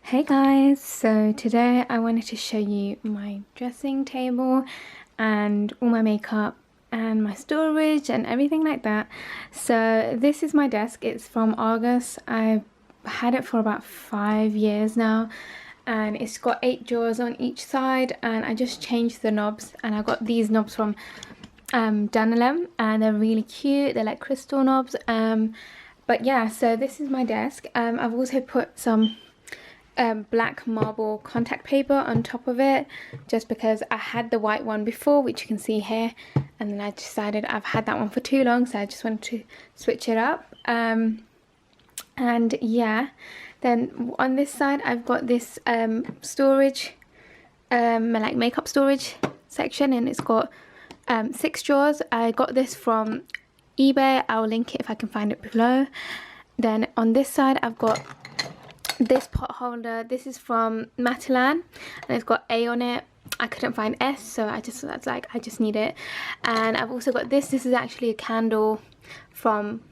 Hey guys, so today I wanted to show you my dressing table and all my makeup and my storage and everything like that. So this is my desk. It's from August. I've had it for about 5 years now, and it's got 8 drawers on each side, and I just changed the knobs, and I got these knobs from Dunelm, and they're really cute. They're like crystal knobs. But yeah, so this is my desk. I've also put some black marble contact paper on top of it, just because I had the white one before, which you can see here, and then I decided I've had that one for too long, so I just wanted to switch it up. And yeah, then on this side I've got this storage, like makeup storage section, and it's got 6 drawers. I got this from eBay. I'll link it if I can find it below. Then on this side I've got this pot holder. This is from Matalan, and it's got A on it. I couldn't find S, so I just need it. And I've also got this. This is actually a candle from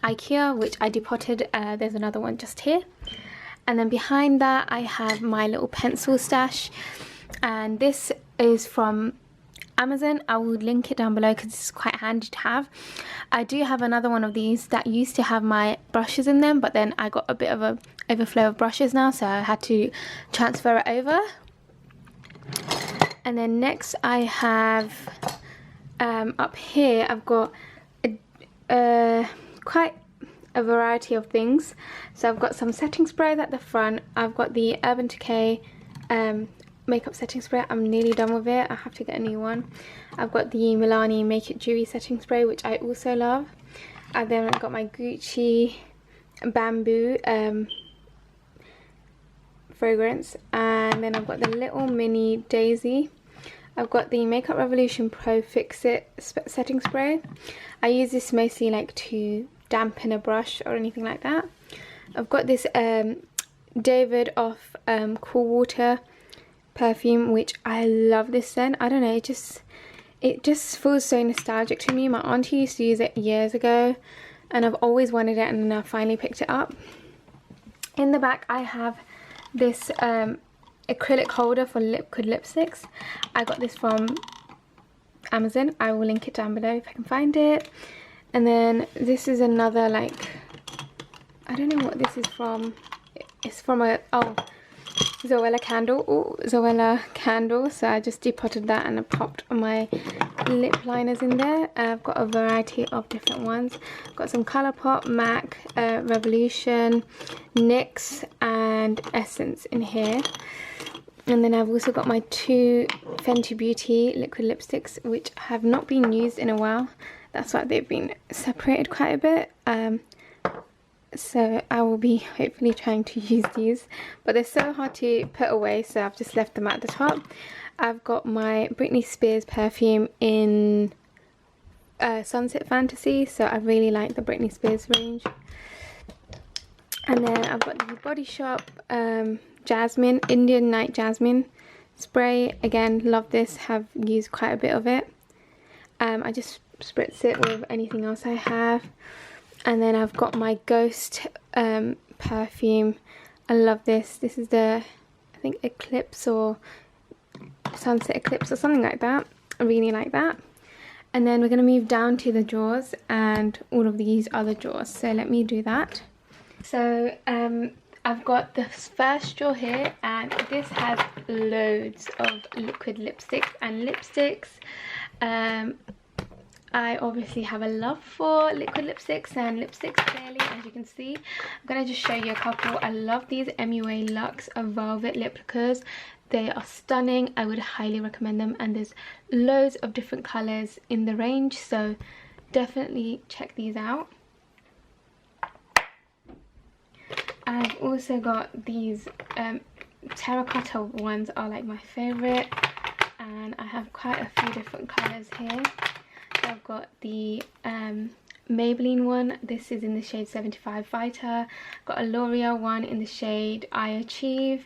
IKEA, which I depotted. There's another one just here. And then behind that I have my little pencil stash, and this is from Amazon. I will link it down below because it's quite handy to have. I do have another one of these that used to have my brushes in them, but then I got a bit of a overflow of brushes now, so I had to transfer it over. And then next I have up here I've got quite a variety of things. So I've got some setting sprays at the front. I've got the Urban Decay makeup setting spray. I'm nearly done with it. I have to get a new one. I've got the Milani Make It Dewy setting spray, which I also love. And then I've got my Gucci Bamboo fragrance, and then I've got the little mini Daisy. I've got the Makeup Revolution Pro Fix It setting spray. I use this mostly like to dampen a brush or anything like that. I've got this David off Cool Water perfume, which I love this scent. I don't know, it just feels so nostalgic to me. My auntie used to use it years ago, and I've always wanted it, and then I finally picked it up. In the back I have this acrylic holder for liquid lipsticks. I got this from Amazon. I will link it down below if I can find it. And then this is another, like, I don't know what this is from. It's from a Zoella candle. Oh, Zoella candle. So I just depotted that and I popped my lip liners in there. I've got a variety of different ones. I've got some Colourpop, MAC, Revolution, NYX and Essence in here. And then I've also got my 2 Fenty Beauty liquid lipsticks, which have not been used in a while. That's why they've been separated quite a bit. So I will be hopefully trying to use these, but they're so hard to put away, so I've just left them at the top. I've got my Britney Spears perfume in Sunset Fantasy, so I really like the Britney Spears range. And then I've got the Body Shop Jasmine, Indian Night Jasmine spray. Again, love this, have used quite a bit of it. I just spritz it with anything else I have. And then I've got my Ghost perfume. I love this. This is the, I think, Eclipse or Sunset Eclipse or something like that. I really like that. And then we're going to move down to the drawers, and all of these are the drawers. So let me do that. So I've got this first drawer here, and this has loads of liquid lipsticks and lipsticks. I obviously have a love for liquid lipsticks and lipsticks clearly, as you can see. I'm going to just show you a couple. I love these MUA Luxe Velvet Lip Lacquers. They are stunning. I would highly recommend them, and there's loads of different colours in the range, so definitely check these out. I've also got these terracotta ones, are like my favourite, and I have quite a few different colours here. I've got the Maybelline one. This is in the shade 75 Fighter. Got a L'Oreal one in the shade I Achieve.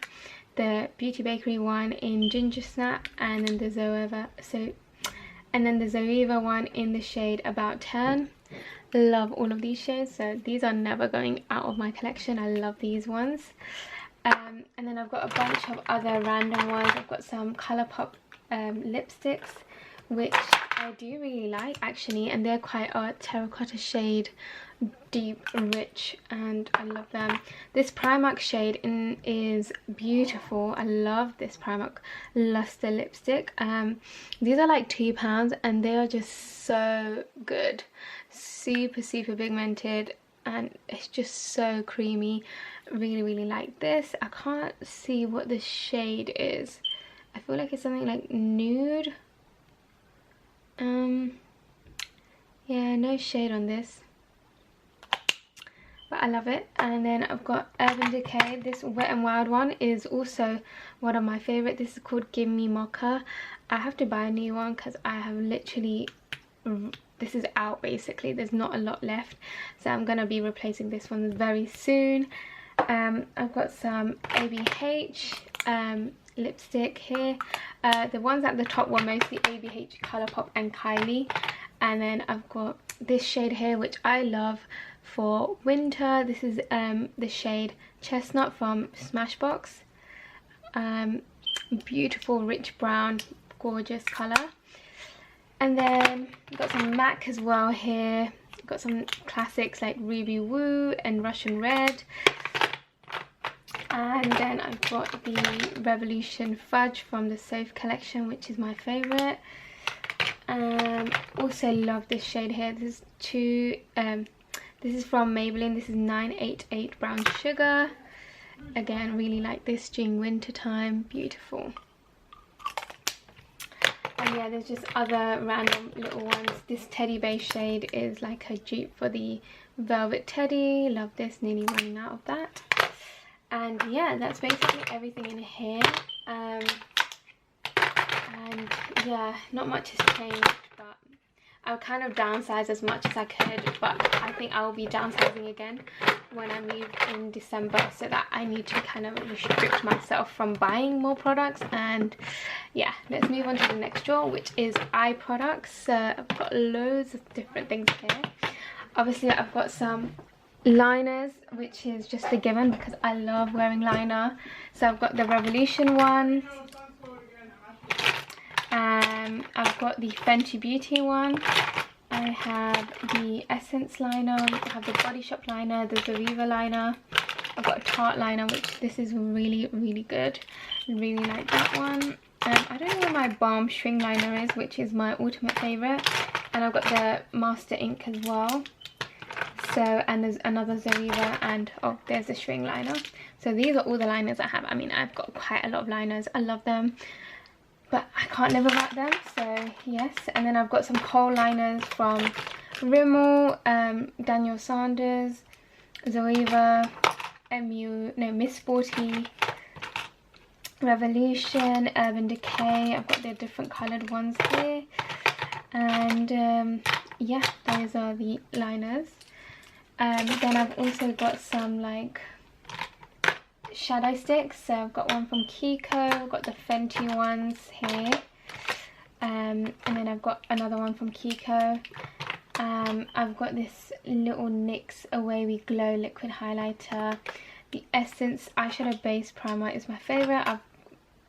The Beauty Bakery one in Ginger Snap, and then the Zoeva one in the shade About Turn. Love all of these shades, so these are never going out of my collection. I love these ones. And then I've got a bunch of other random ones. I've got some Colourpop lipsticks, which I do really like actually, and they're quite a terracotta shade, deep, rich, and I love them. This Primark shade is beautiful. I love this Primark Luster lipstick. These are like £2 and they are just so good. Super pigmented and it's just so creamy. Really like this. I can't see what the shade is. I feel like it's something like nude. Yeah, no shade on this, but I love it. And then I've got Urban Decay. This Wet n Wild one is also one of my favorite. This is called Give Me Mocha. I have to buy a new one because I have literally, this is out basically. There's not a lot left, so I'm gonna be replacing this one very soon. I've got some ABH lipstick here. The ones at the top were mostly ABH, Colourpop and Kylie. And then I've got this shade here, which I love for winter. This is the shade Chestnut from Smashbox. Beautiful rich brown, gorgeous colour. And then I've got some MAC as well here. I've got some classics like Ruby Woo and Russian Red. And then I've got the Revolution Fudge from the Soph collection, which is my favourite. Also love this shade here. This is from Maybelline. This is 988 Brown Sugar. Again, really like this during winter time. Beautiful. And yeah, there's just other random little ones. This Teddy Base shade is like a dupe for the Velvet Teddy. Love this. Nearly running out of that. And yeah, that's basically everything in here. And yeah, not much has changed, but I've kind of downsized as much as I could, but I think I will be downsizing again when I move in December, so that I need to kind of restrict myself from buying more products. And yeah, let's move on to the next drawer, which is eye products. I've got loads of different things here. Obviously I've got some liners, which is just a given because I love wearing liner. So I've got the Revolution one. I've got the Fenty Beauty one. I have the Essence liner. I have the Body Shop liner, the Zoeva liner. I've got a Tarte liner, which this is really good. Really like that one. I don't know where my Balm String liner is, which is my ultimate favourite. And I've got the Master Ink as well. So, and there's another Zoeva, and oh, there's a string liner. So these are all the liners I have. I mean, I've got quite a lot of liners. I love them, but I can't live without them, so yes. And then I've got some kohl liners from Rimmel, Daniel Sanders, Zoeva, Miss 40, Revolution, Urban Decay. I've got their different coloured ones here. And yeah, those are the liners. Then I've also got some like shadow sticks. So I've got one from Kiko, I've got the Fenty ones here, and then I've got another one from Kiko. I've got this little NYX Away We Glow liquid highlighter. The Essence eyeshadow base primer is my favourite.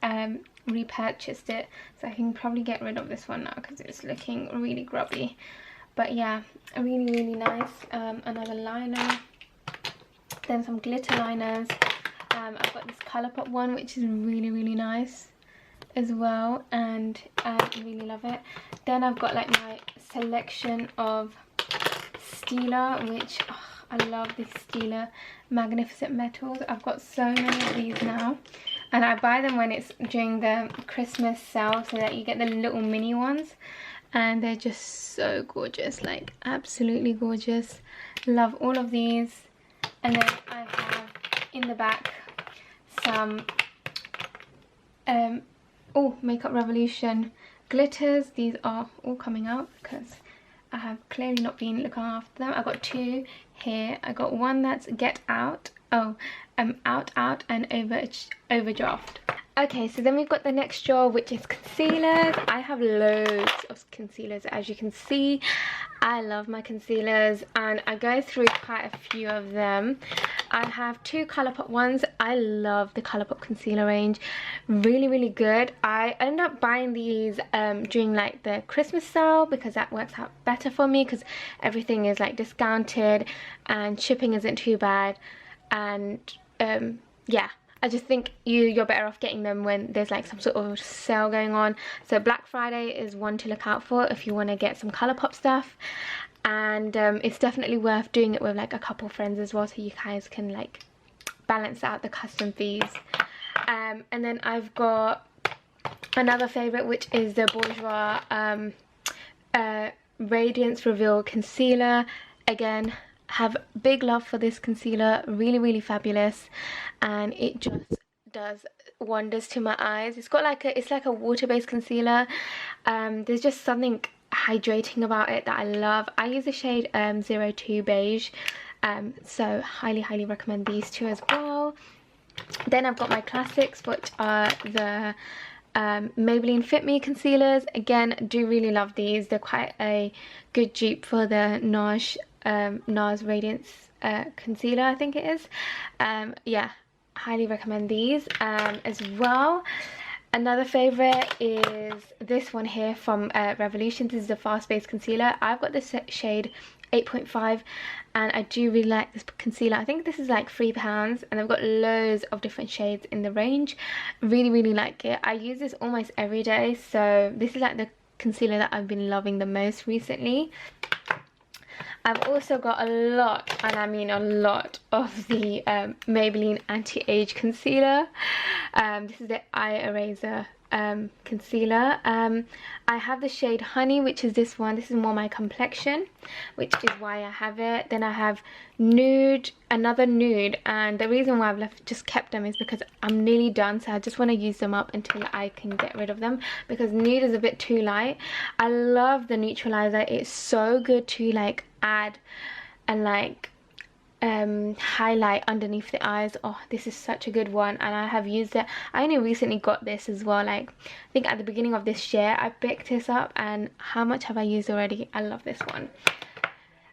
I've repurchased it, so I can probably get rid of this one now because it's looking really grubby. But yeah, really nice. Another liner, then some glitter liners. I've got this Colourpop one, which is really nice as well, and I really love it. Then I've got like my selection of Stila, which I love this Stila Magnificent Metals. I've got so many of these now, and I buy them when it's during the Christmas sale so that you get the little mini ones, and they're just so gorgeous, like absolutely gorgeous. Love all of these. And then I have in the back some Makeup Revolution glitters. These are all coming out because I have clearly not been looking after them. I've got two here. I got one that's Get Out, Out and Overdraft. Okay, so then we've got the next drawer, which is concealers. I have loads of concealers, as you can see. I love my concealers and I go through quite a few of them. I have two Colourpop ones. I love the Colourpop concealer range. Really, really good. I end up buying these during like the Christmas sale because that works out better for me because everything is like discounted and shipping isn't too bad. And yeah, I just think you're better off getting them when there's like some sort of sale going on. So Black Friday is one to look out for if you want to get some Colourpop stuff. And it's definitely worth doing it with like a couple friends as well, so you guys can like balance out the custom fees. And then I've got another favourite, which is the Bourjois Radiance Reveal Concealer. Again, have big love for this concealer. Really, really fabulous, and it just does wonders to my eyes. It's got like it's like a water-based concealer. There's just something hydrating about it that I love. I use the shade 02 Beige, so highly recommend these two as well. Then I've got my classics, which are the Maybelline Fit Me concealers. Again, do really love these. They're quite a good dupe for the NARS Radiance concealer, I think it is. Yeah, highly recommend these as well. Another favourite is this one here from Revolution. This is the Fast Base Concealer. I've got this shade 8.5 and I do really like this concealer. I think this is like £3 and they've got loads of different shades in the range. Really like it. I use this almost every day, so this is like the concealer that I've been loving the most recently. I've also got a lot, and I mean a lot, of the Maybelline Anti-Age Concealer. This is the Eye Eraser concealer. I have the shade Honey, which is this one. This is more my complexion, which is why I have it. Then I have Nude, another Nude, and the reason why I've just kept them is because I'm nearly done, so I just want to use them up until I can get rid of them, because Nude is a bit too light. I love the neutralizer. It's so good to like add and like highlight underneath the eyes. Oh, this is such a good one, and I have used it. I only recently got this as well, like I think at the beginning of this year I picked this up, and how much have I used already? I love this one.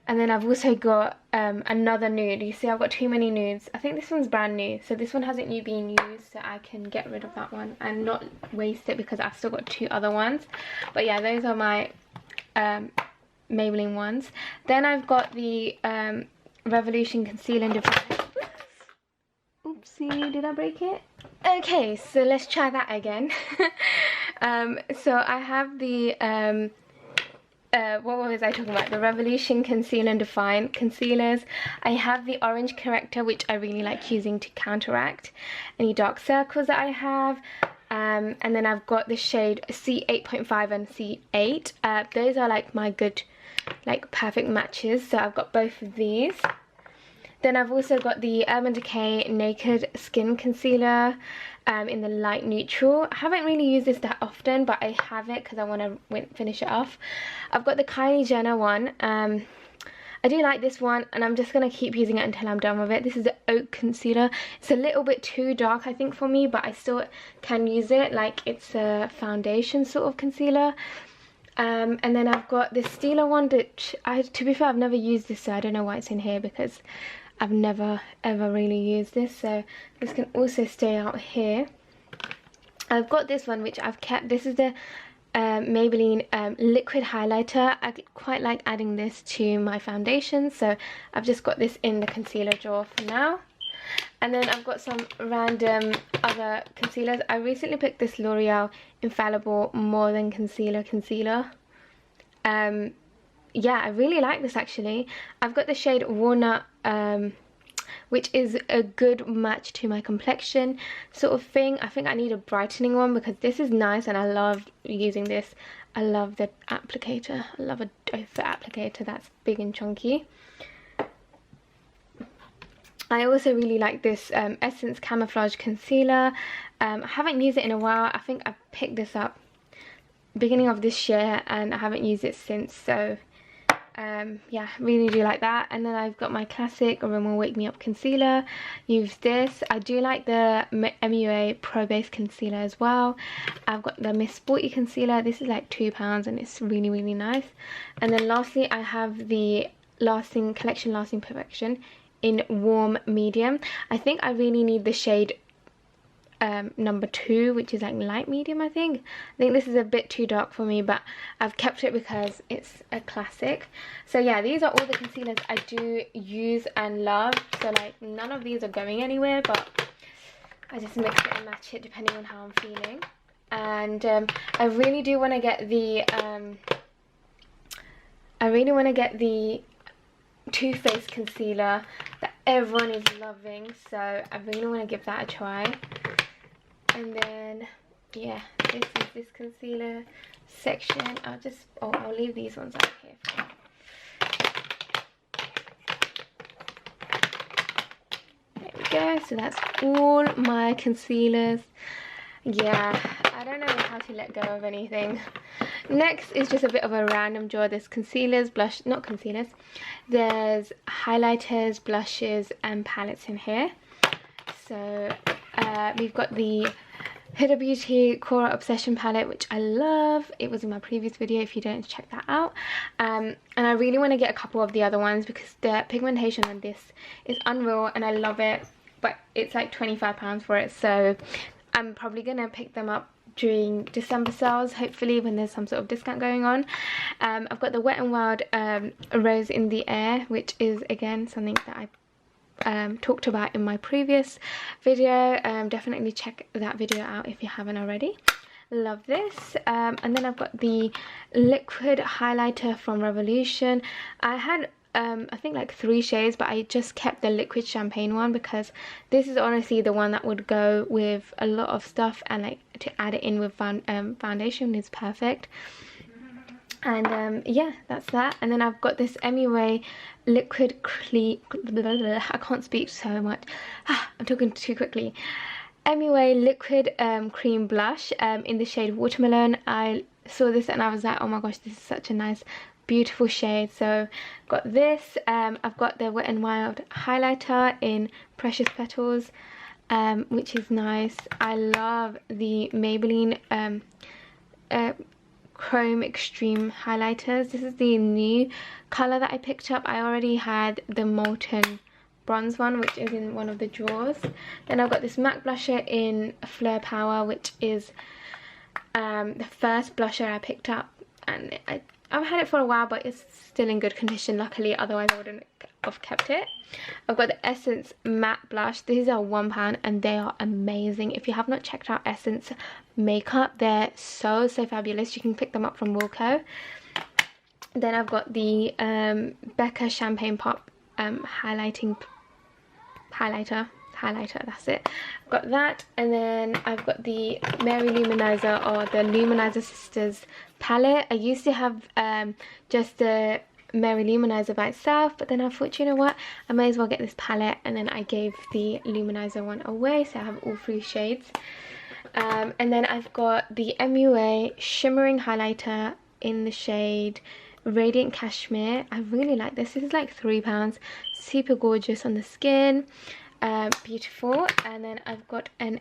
And then I've also got another nude. You see, I've got too many nudes. I think this one's brand new, so this one hasn't been used, so I can get rid of that one and not waste it because I've still got two other ones. But yeah, those are my Maybelline ones. Then I've got the Revolution Conceal and Define. Oopsie, did I break it? Okay, so let's try that again. So I have the what was I talking about? The Revolution Conceal and Define concealers. I have the orange corrector, which I really like using to counteract any dark circles that I have. And then I've got the shade C8.5 and C8. Those are like my good, like perfect matches, so I've got both of these. Then I've also got the Urban Decay Naked Skin Concealer in the light neutral. I haven't really used this that often, but I have it because I want to finish it off. I've got the Kylie Jenner one. I do like this one, and I'm just going to keep using it until I'm done with it. This is the Oak Concealer. It's a little bit too dark, I think, for me, but I still can use it like it's a foundation sort of concealer. And then I've got this Stila one, which to be fair, I've never used this, so I don't know why it's in here because I've never ever really used this, so this can also stay out here. I've got this one which I've kept. This is the Maybelline liquid highlighter. I quite like adding this to my foundation, so I've just got this in the concealer drawer for now. And then I've got some random other concealers. I recently picked this L'Oreal Infallible More Than Concealer concealer. Yeah, I really like this actually. I've got the shade Walnut, which is a good match to my complexion sort of thing. I think I need a brightening one because this is nice and I love using this. I love the applicator. I love a doe foot applicator that's big and chunky. I also really like this Essence Camouflage Concealer. I haven't used it in a while. I think I picked this up beginning of this year and I haven't used it since, so yeah, really do like that. And then I've got my classic Rimmel Wake Me Up concealer. Use this. I do like the MUA Pro Base concealer as well. I've got the Miss Sporty concealer. This is like £2 and it's really, really nice. And then lastly, I have the Collection Lasting Perfection in warm medium. I think I really need the shade number 2, which is like light medium. I think this is a bit too dark for me, but I've kept it because it's a classic. So yeah, these are all the concealers I do use and love. So like none of these are going anywhere, but I just mix it and match it depending on how I'm feeling. And I really do want to get the Too Faced concealer that everyone is loving, so I really want to give that a try. And then yeah, this is this concealer section. I'll leave these ones out here for now. There we go. So that's all my concealers. Yeah, I don't know how to let go of anything. Next is just a bit of a random drawer. There's concealers, not concealers. There's highlighters, blushes and palettes in here. So we've got the Huda Beauty Cora Obsession palette, which I love. It was in my previous video if you don't, check that out. And I really want to get a couple of the other ones because the pigmentation on this is unreal and I love it, but it's like £25 for it, so I'm probably gonna pick them up during December sales, hopefully, when there's some sort of discount going on. I've got the Wet n Wild Rose in the Air, which is again something that I talked about in my previous video. Definitely check that video out if you haven't already. Love this. And then I've got the liquid highlighter from Revolution. I had I think like 3 shades, but I just kept the liquid champagne one because this is honestly the one that would go with a lot of stuff, and like to add it in with foundation is perfect. And yeah, that's that. And then I've got this MUA liquid I can't speak so much. I'm talking too quickly. MUA liquid cream blush in the shade Watermelon. I saw this and I was like, oh my gosh, this is such a nice beautiful shade. So got this. I've got the Wet n Wild highlighter in Precious Petals, which is nice. I love the Maybelline Chrome Extreme highlighters. This is the new color that I picked up. I already had the Molten bronze one, which is in one of the drawers. Then I've got this MAC blusher in Fleur Power, which is the first blusher I picked up, and I've had it for a while, but it's still in good condition, luckily, otherwise I wouldn't have kept it. I've got the Essence Matte Blush. These are £1 and they are amazing. If you have not checked out Essence makeup, they're so fabulous. You can pick them up from Wilko. Then I've got the Becca Champagne Pop highlighter, that's it. I've got that, and then I've got the Mary Luminizer, or the Luminizer Sisters palette. I used to have just the Mary Luminizer by itself, but then I thought, you know what, I may as well get this palette, and then I gave the Luminizer one away, so I have all 3 shades. And then I've got the MUA shimmering highlighter in the shade Radiant Cashmere. I really like this. This is like £3. Super gorgeous on the skin. Beautiful. And then I've got an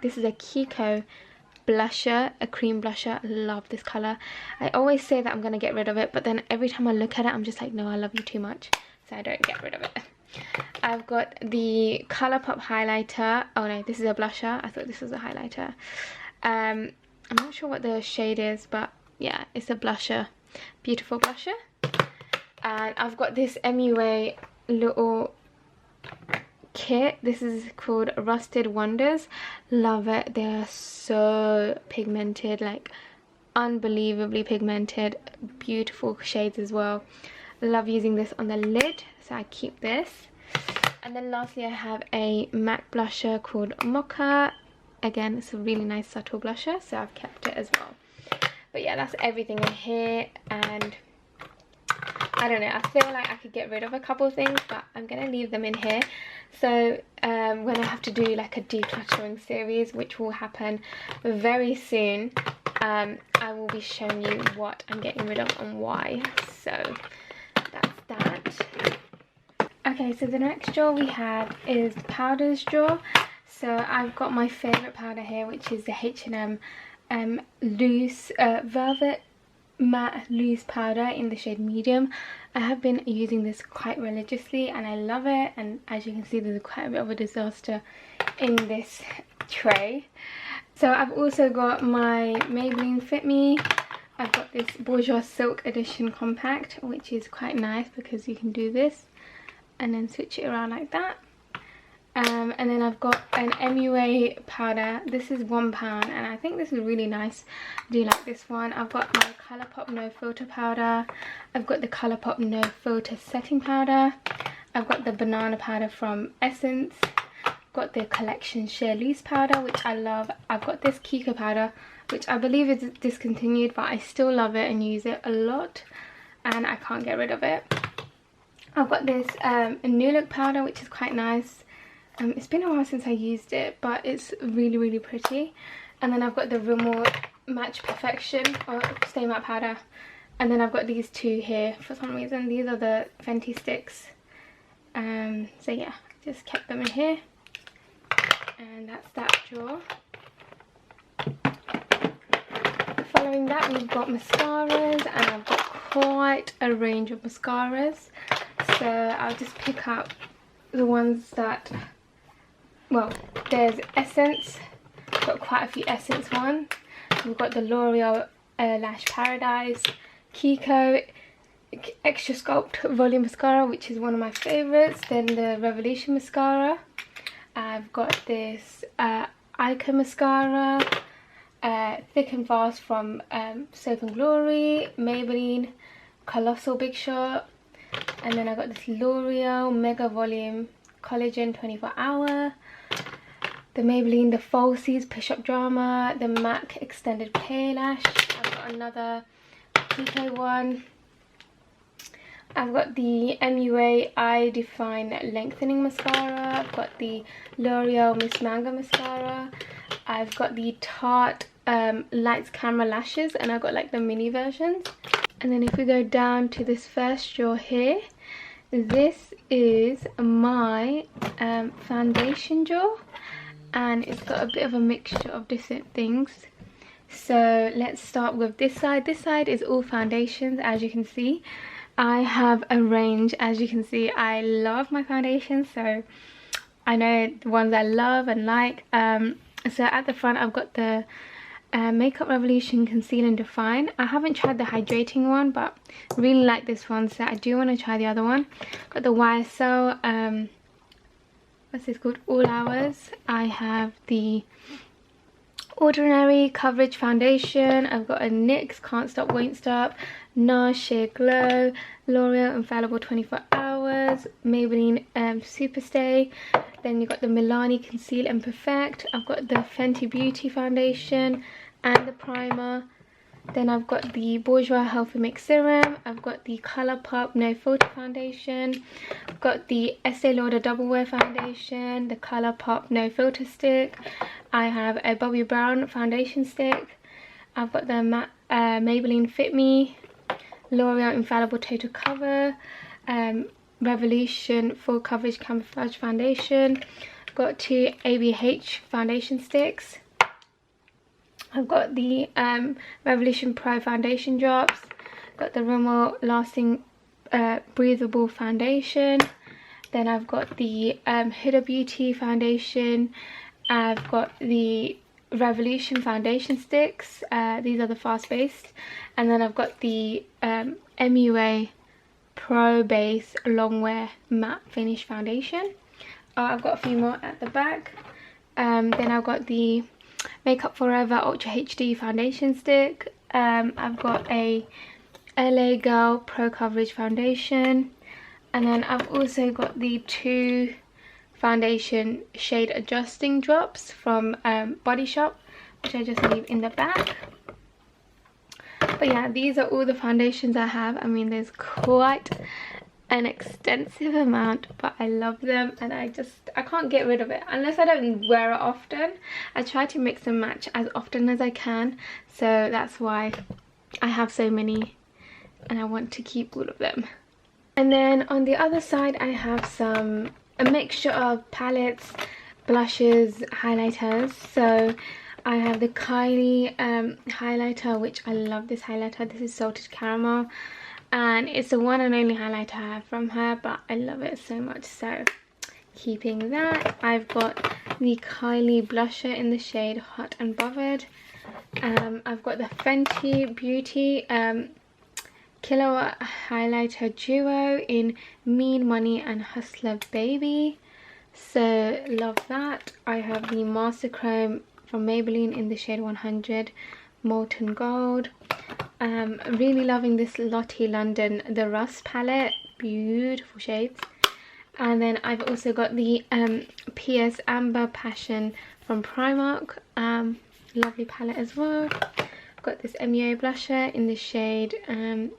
this is a Kiko blusher, a cream blusher. I love this color. I always say that I'm gonna get rid of it, but then every time I look at it, I'm just like, no, I love you too much, so I don't get rid of it. I've got the Colourpop highlighter. Oh no, this is a blusher. I thought this was a highlighter. I'm not sure what the shade is, but yeah, it's a blusher. Beautiful blusher. And I've got this MUA little kit. This is called Rusted Wonders. Love it. They are so pigmented, like unbelievably pigmented. Beautiful shades as well. Love using this on the lid, so I keep this. And then lastly, I have a matte blusher called Mocha. Again, it's a really nice subtle blusher, so I've kept it as well. But yeah, that's everything in here, and I don't know, I feel like I could get rid of a couple of things, but I'm gonna leave them in here. So when I have to do like a decluttering series, which will happen very soon, I will be showing you what I'm getting rid of and why. So Okay, so the next drawer we have is the powders drawer. So I've got my favourite powder here, which is the H&M loose velvet matte loose powder in the shade medium. I have been using this quite religiously and I love it, and as you can see there's quite a bit of a disaster in this tray. So I've also got my Maybelline Fit Me. I've got this Bourjois Silk Edition Compact, which is quite nice because you can do this and then switch it around like that. And then I've got an MUA powder. This is £1 and I think this is really nice. I do like this one. I've got my Colourpop No Filter powder. I've got the Colourpop No Filter setting powder. I've got the banana powder from Essence. I've got the Collection Sheer Loose powder, which I love. I've got this Kiko powder, which I believe is discontinued, but I still love it and use it a lot and I can't get rid of it. I've got this New Look powder, which is quite nice. It's been a while since I used it, but it's really, really pretty. And then I've got the Rimmel Match Perfection or Stay Matte powder. And then I've got these two here for some reason. These are the Fenty sticks. So yeah, just kept them in here. And that's that drawer. Following that, we've got mascaras, and I've got quite a range of mascaras. So I'll just pick up the ones that, well, there's Essence. Got quite a few Essence ones. We've got the L'Oreal Lash Paradise, Kiko Extra Sculpt Volume Mascara, which is one of my favourites. Then the Revolution Mascara. I've got this Ica Mascara, Thick and Fast from Soap and Glory, Maybelline Colossal Big Shot. And then I got this L'Oreal Mega Volume Collagen 24 Hour, the Maybelline The Falsies Push Up Drama, the MAC Extended Play Lash. I've got another Kiko one. I've got the MUA Eye Define Lengthening Mascara. I've got the L'Oreal Miss Mango Mascara. I've got the Tarte Lights Camera Lashes, and I've got like the mini versions. And then if we go down to this first drawer here, this is my foundation drawer, and it's got a bit of a mixture of different things. So let's start with this side. This side is all foundations, as you can see. I have a range, as you can see. I love my foundations, so I know the ones I love and like. So at the front I've got the Makeup Revolution Conceal and Define. I haven't tried the hydrating one, but really like this one, so I do want to try the other one. Got the YSL what's this called, All Hours. I have the Ordinary Coverage Foundation. I've got a NYX Can't Stop Won't Stop, NARS Sheer Glow, L'Oreal Infallible 24 Hours, Maybelline Superstay. Then you've got the Milani Conceal and Perfect. I've got the Fenty Beauty Foundation and the primer. Then I've got the Bourjois Healthy Mix Serum. I've got the Colourpop No Filter Foundation. I've got the Estee Lauder Double Wear Foundation, the Colourpop No Filter Stick. I have a Bobbi Brown Foundation Stick. I've got the Maybelline Fit Me, L'Oreal Infallible Total Cover, Revolution Full Coverage Camouflage Foundation. I've got two ABH foundation sticks. I've got the Revolution Pro Foundation Drops. Got the Rimmel Lasting Breathable Foundation. Then I've got the Huda Beauty Foundation. I've got the Revolution Foundation Sticks. These are the fast-based. And then I've got the MUA Pro Base Longwear Matte Finish Foundation. I've got a few more at the back. Then I've got the Makeup Forever Ultra HD Foundation Stick. I've got a LA Girl Pro Coverage Foundation. And then I've also got the two foundation shade adjusting drops from Body Shop, which I just leave in the back. But yeah, these are all the foundations I have. I mean, there's quite an extensive amount, but I love them, and I can't get rid of it unless I don't wear it often. I try to mix and match as often as I can, so that's why I have so many, and I want to keep all of them. And then on the other side I have a mixture of palettes, blushes, highlighters. So I have the Kylie highlighter, which I love this highlighter. This is Salted Caramel, and it's the one and only highlighter I have from her, but I love it so much, so keeping that. I've got the Kylie blusher in the shade Hot and Bothered. I've got the Fenty Beauty Kilowatt highlighter duo in Mean Money and Hustler Baby, so love that. I have the Master Chrome from Maybelline in the shade 100 Molten Gold. Really loving this Lottie London The Rust palette, beautiful shades. And then I've also got the PS Amber Passion from Primark, lovely palette as well. Got this MUA blusher in the shade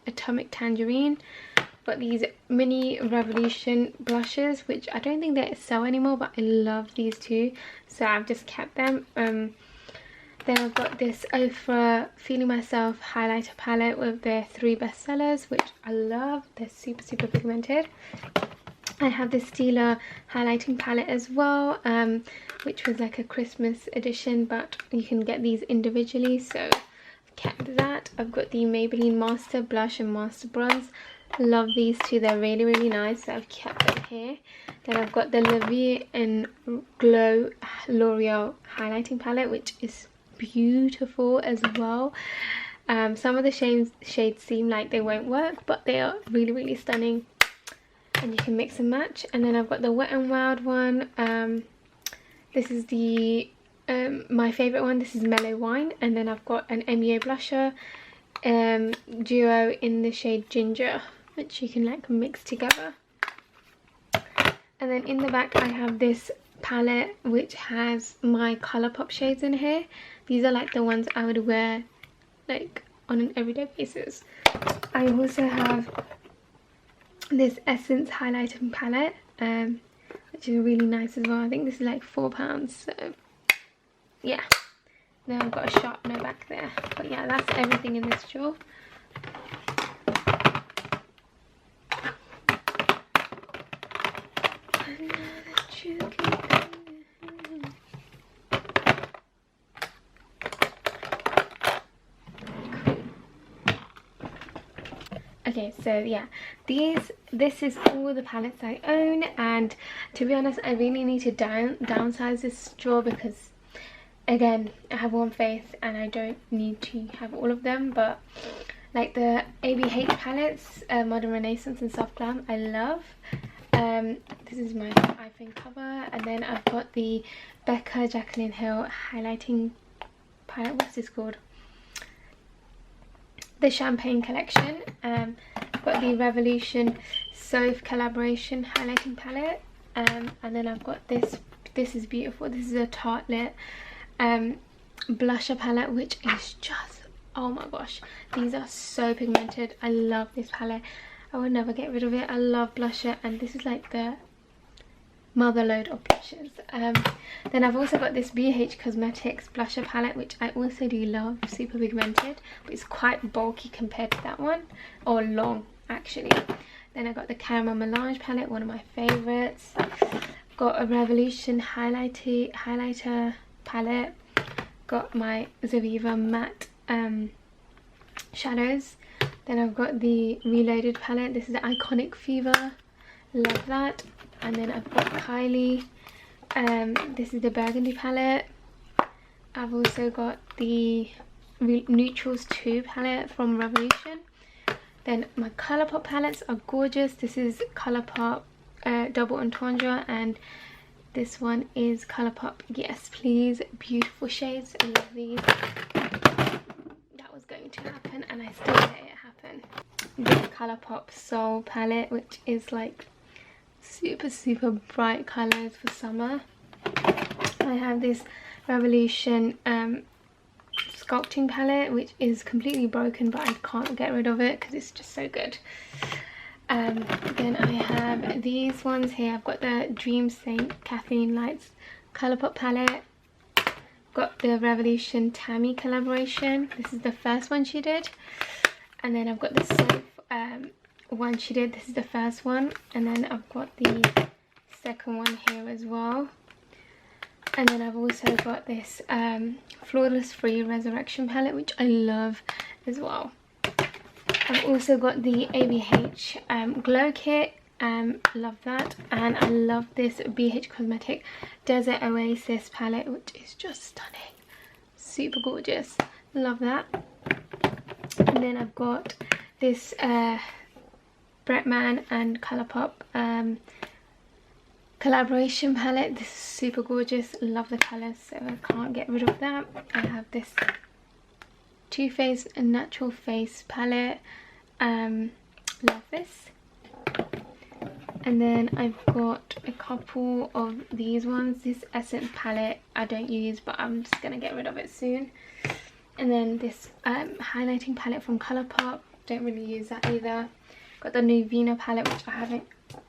Atomic Tangerine. Got these mini Revolution blushes, which I don't think they sell anymore, but I love these two, so I've just kept them. Then I've got this Ofra Feeling Myself highlighter palette with their 3 bestsellers, which I love. They're super pigmented. I have this Stila highlighting palette as well, which was like a Christmas edition, but you can get these individually, so kept that. I've got the Maybelline Master Blush and Master Bronze. Love these two, they're really nice, so I've kept them here. Then I've got the La Vie and Glow L'Oreal highlighting palette, which is beautiful as well. Some of the shades seem like they won't work, but they are really stunning, and you can mix and match. And then I've got the Wet n Wild one. This is the my favorite one. This is Mellow Wine. And then I've got an MUA blusher duo in the shade Ginger, which you can like mix together. And then in the back I have this palette which has my Colourpop shades in here. These are like the ones I would wear like on an everyday basis. I also have this Essence highlighting palette, which is really nice as well. I think this is like £4, so yeah. Then I've got a sharpener back there, but yeah, that's everything in this drawer. Okay, so yeah, this is all the palettes I own, and to be honest, I really need to downsize this drawer because, again, I have one face and I don't need to have all of them. But like the ABH palettes, Modern Renaissance and Soft Glam, I love. This is my iPhone cover. And then I've got the Becca Jaclyn Hill highlighting palette. What's this called? The Champagne collection. I've got the Revolution Soph collaboration highlighting palette. And then I've got this is beautiful. This is a Tartelette blusher palette, which is just, oh my gosh, these are so pigmented. I love this palette. I would never get rid of it. I love blusher, and this is like the mother load of blushes. Then I've also got this BH Cosmetics blusher palette, which I also do love, super pigmented, but it's quite bulky compared to that one, or long actually. Then I got the Caramel Melange palette, one of my favorites. Got a Revolution highlighter palette. Got my Zoeva matte shadows. Then I've got the Reloaded palette. This is the Iconic Fever, love that. And then I've got Kylie, this is the Burgundy palette. I've also got the Neutrals 2 palette from Revolution. Then my Colourpop palettes are gorgeous. This is Colourpop Double Entendre, and this one is Colourpop Yes Please. Beautiful shades, I love these. That was going to happen and I still let it happen. This Colourpop Soul palette, which is like super bright colours for summer. I have this Revolution sculpting palette, which is completely broken, but I can't get rid of it because it's just so good. Then I have these ones here. I've got the Dream Saint Kathleen Lights Colourpop palette. Got the Revolution Tammy collaboration. This is the first one she did. And then I've got the Soph one she did. This is the first one, and then I've got the second one here as well. And then I've also got this Flawless Free Resurrection palette, which I love as well. I've also got the ABH Glow Kit, love that. And I love this BH Cosmetic Desert Oasis palette, which is just stunning, super gorgeous, love that. And then I've got this Bretman and Colourpop collaboration palette. This is super gorgeous, love the colours, so I can't get rid of that. I have this Too Faced Natural Face palette, love this. And then I've got a couple of these ones. This Essence palette I don't use, but I'm just gonna get rid of it soon. And then this highlighting palette from Colourpop, don't really use that either. Got the Nuvina palette, which I haven't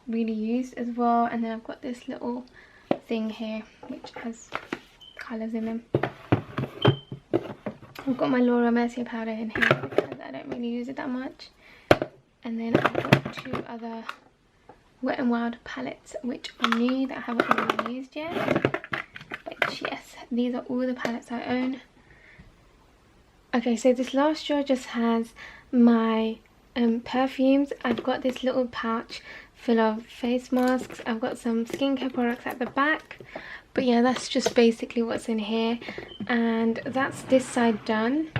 really used as well. And then I've got this little thing here which has colours in them. I've got my Laura Mercier powder in here because I don't really use it that much. And then I've got two other Wet n Wild palettes which are new that I haven't really used yet. But yes, these are all the palettes I own. Okay, so this last drawer just has my perfumes. I've got this little pouch full of face masks. I've got some skincare products at the back. But yeah, that's just basically what's in here. And that's this side done.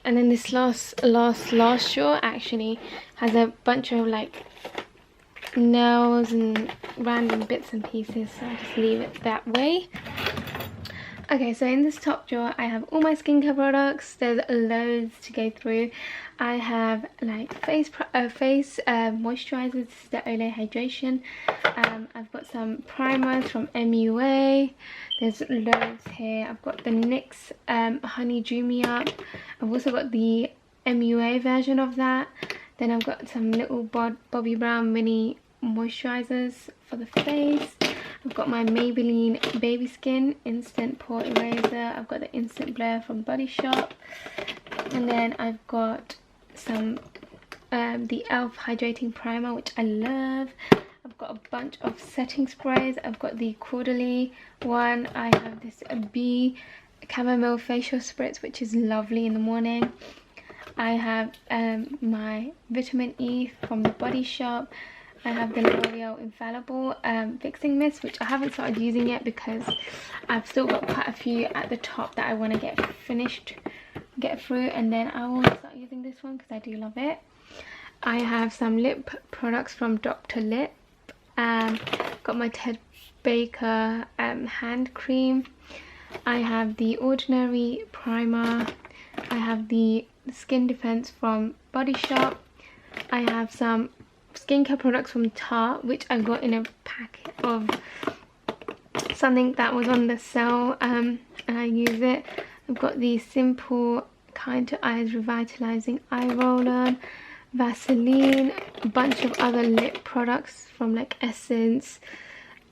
And then this last drawer actually has a bunch of like nails and random bits and pieces, so I'll just leave it that way. Okay, so in this top drawer I have all my skincare products. There's loads to go through. I have like face moisturizers. This is the Olay Hydration. I've got some primers from MUA. There's loads here. I've got the NYX Honey Drew Me Up. I've also got the MUA version of that. Then I've got some little Bobbi Brown mini moisturizers for the face. I've got my Maybelline Baby Skin Instant Pore Eraser. I've got the Instant Blur from Body Shop. And then I've got some the e.l.f. Hydrating Primer, which I love. I've got a bunch of setting sprays. I've got the Quarterly one. I have this Bee Chamomile Facial Spritz, which is lovely in the morning. I have my Vitamin E from the Body Shop. I have the L'Oreal Infallible Fixing Mist, which I haven't started using yet because I've still got quite a few at the top that I want to get through, and then I will start using this one because I do love it. I have some lip products from Dr. Lip. Got my Ted Baker hand cream. I have the Ordinary primer. I have the Skin Defense from Body Shop. I have some skincare products from Tarte, which I got in a packet of something that was on the sale, and I use it. I've got the Simple Kind to Eyes Revitalizing Eye Roller, Vaseline, a bunch of other lip products from like Essence,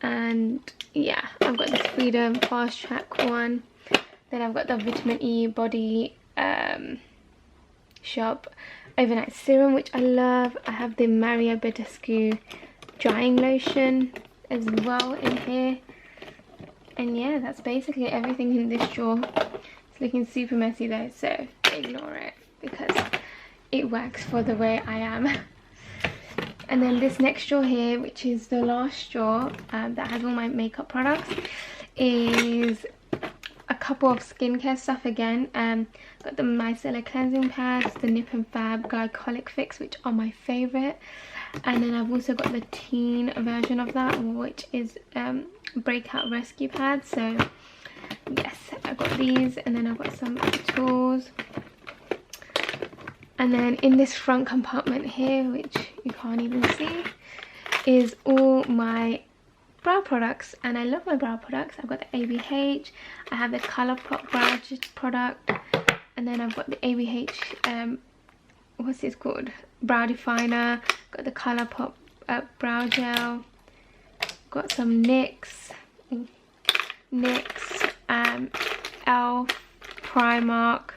and yeah, I've got this Freedom Fast Track one. Then I've got the Vitamin E Body Shop Overnight Serum, which I love. I have the Mario Badescu Drying Lotion as well in here. And yeah, that's basically everything in this drawer. It's looking super messy though, so ignore it because it works for the way I am. And then this next drawer here, which is the last drawer that has all my makeup products, is a couple of skincare stuff again. Got the Micellar Cleansing Pads, the Nip and Fab Glycolic Fix, which are my favourite. And then I've also got the teen version of that, which is Breakout Rescue Pads. So yes, I've got these, and then I've got some tools. And then in this front compartment here, which you can't even see, is all my brow products, and I love my brow products. I've got the ABH, I have the Colourpop brow product, and then I've got the ABH, what's this called? Brow definer, got the Colourpop brow gel, got some NYX, e.l.f. Primark,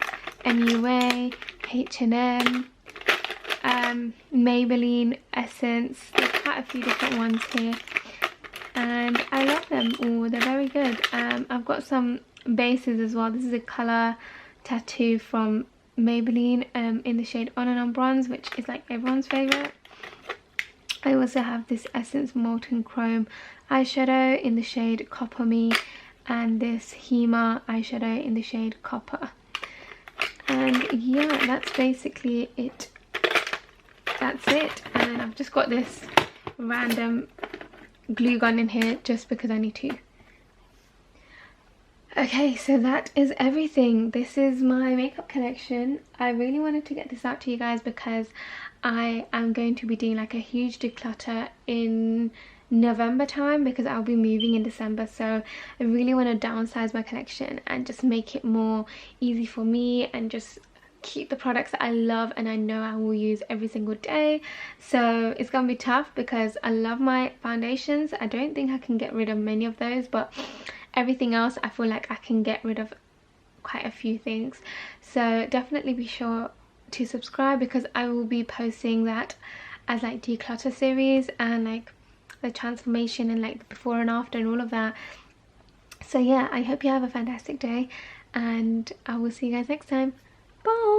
MUA, H&M, Maybelline essence. There's quite a few different ones here, and I love them all. They're very good. I've got some bases as well. This is a colour tattoo from Maybelline in the shade On and On Bronze, which is like everyone's favourite. I also have this Essence Molten Chrome eyeshadow in the shade Copper Me, and this Hema eyeshadow in the shade Copper. And yeah, that's basically it. That's it. And I've just got this random glue gun in here just because I need to. Okay, so that is everything. This is my makeup collection. I really wanted to get this out to you guys because I am going to be doing like a huge declutter in November time, because I'll be moving in December. So I really want to downsize my collection and just make it more easy for me, and just keep the products that I love and I know I will use every single day. So it's gonna be tough because I love my foundations. I don't think I can get rid of many of those, but everything else I feel like I can get rid of quite a few things. So definitely be sure to subscribe, because I will be posting that as like declutter series, and like the transformation and like the before and after and all of that. So yeah, I hope you have a fantastic day, and I will see you guys next time. Bye.